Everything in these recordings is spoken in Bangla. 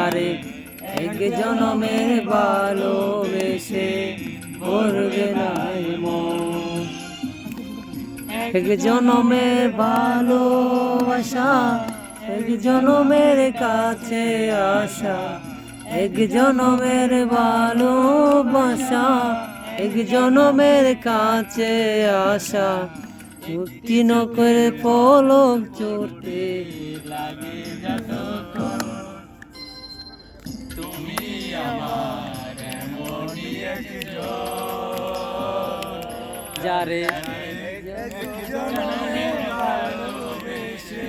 যারে এক জনমে ভালোবেসে ভরবে না মন। এক জনমের ভালোবাসা, এক জনমের কাছে আসা, এক জনমের ভালোবাসা, এক জনমের কাছে আসা, চুক্তি ন করে পলক চড়তে লাগে যতক্ষণ। তুমি আমার এমনই একজন, যারে জনমে ভালোবেসে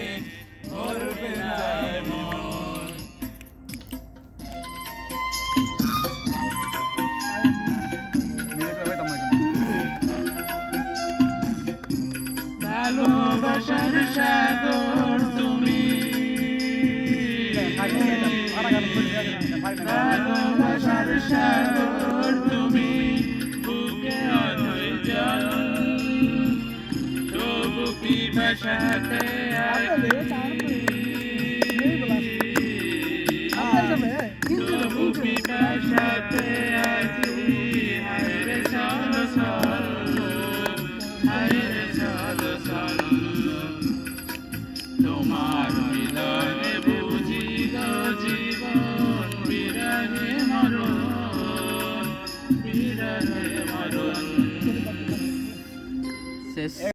ভরবে না মন। ভালোবাসার সাগর তুমি, ভালোবাসার সাগর তুমি, বুকে অথই জল, তবু পিপাসাতে আছি, তবু পিপাসাতে আছি। হায় রে চলো চলো, হায় রে চলো চলো, তোমার মিলনে বুঝিল জীবন, বিরহে মরণ, বিরহে মরণ। শেষ।